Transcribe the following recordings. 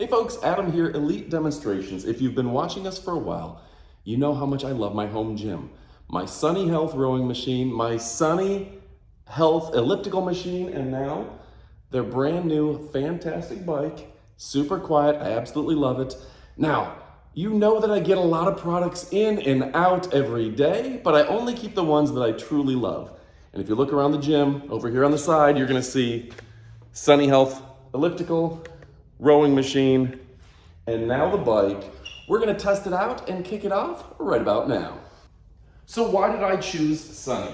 Hey folks, Adam here, Elite Demonstrations. If you've been watching us for a while, you know how much I love my home gym. My Sunny Health rowing machine, my Sunny Health elliptical machine, and now their brand new fantastic bike. Super quiet, I absolutely love it. Now, you know that I get a lot of products in and out every day, but I only keep the ones that I truly love. And if you look around the gym, over here on the side, you're gonna see Sunny Health elliptical, rowing machine, and now the bike. We're gonna test it out and kick it off right about now. So why did I choose Sunny?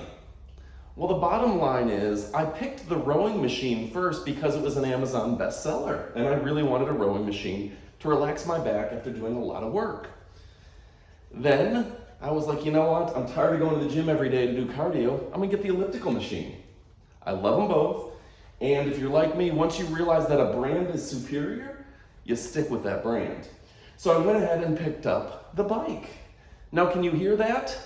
Well, the bottom line is I picked the rowing machine first because it was an Amazon bestseller, and I really wanted a rowing machine to relax my back after doing a lot of work. Then I was like, you know what? I'm tired of going to the gym every day to do cardio. I'm gonna get the elliptical machine. I love them both. And if you're like me, once you realize that a brand is superior, you stick with that brand. So I went ahead and picked up the bike. Now, can you hear that?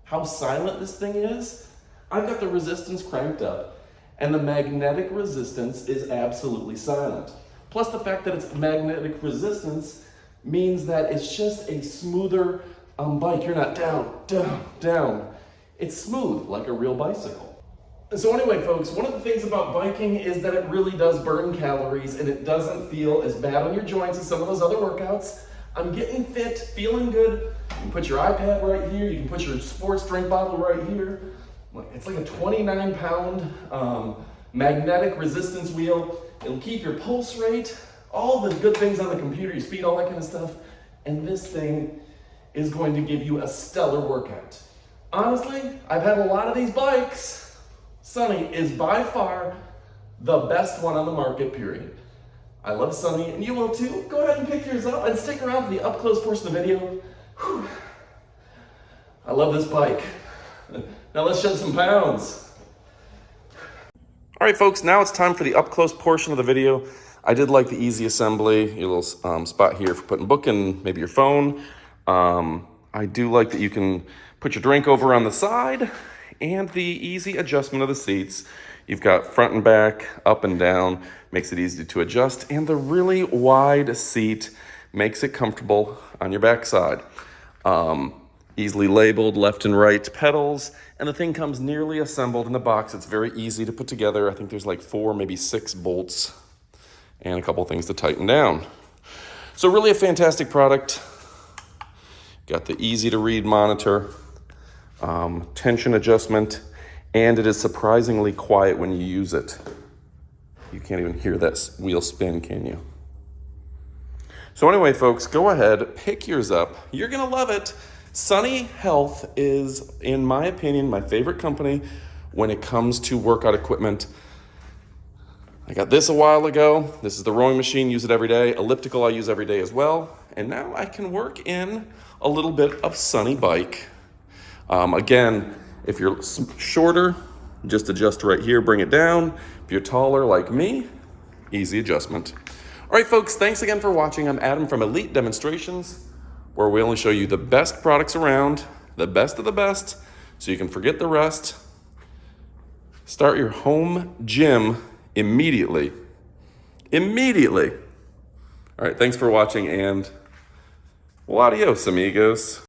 How silent this thing is? I've got the resistance cranked up, and the magnetic resistance is absolutely silent. Plus the fact that it's magnetic resistance means that it's just a smoother bike. You're not down, down, down. It's smooth like a real bicycle. So anyway, folks, one of the things about biking is that it really does burn calories and it doesn't feel as bad on your joints as some of those other workouts. I'm getting fit, feeling good. You can put your iPad right here. You can put your sports drink bottle right here. It's like a 29-pound magnetic resistance wheel. It'll keep your pulse rate, all the good things on the computer, your speed, all that kind of stuff. And this thing is going to give you a stellar workout. Honestly, I've had a lot of these bikes. Sunny is by far the best one on the market, period. I love Sunny, and you will too. Go ahead and pick yours up and stick around for the up-close portion of the video. Whew. I love this bike. Now let's shed some pounds. All right, folks, now it's time for the up-close portion of the video. I did like the easy assembly, your little spot here for putting book and maybe your phone. I do like that you can put your drink over on the side, and the easy adjustment of the seats. You've got front and back, up and down, makes it easy to adjust, and the really wide seat makes it comfortable on your backside. Easily labeled left and right pedals, and the thing comes nearly assembled in the box. It's very easy to put together. I think there's like 4, maybe 6 bolts and a couple things to tighten down. So really a fantastic product. Got the easy to read monitor, tension adjustment, and it is surprisingly quiet when you use it. You can't even hear that wheel spin, can you? So anyway, folks, go ahead, pick yours up. You're gonna love it. Sunny Health is, in my opinion, my favorite company when it comes to workout equipment. I got this a while ago. This is the rowing machine, use it every day. Elliptical I use every day as well. And now I can work in a little bit of Sunny bike. Again, if you're shorter, just adjust right here, bring it down. If you're taller like me, easy adjustment. All right, folks, thanks again for watching. I'm Adam from Elite Demonstrations, where we only show you the best products around, the best of the best, so you can forget the rest. Start your home gym immediately. Immediately. All right, thanks for watching, and well, adios, amigos.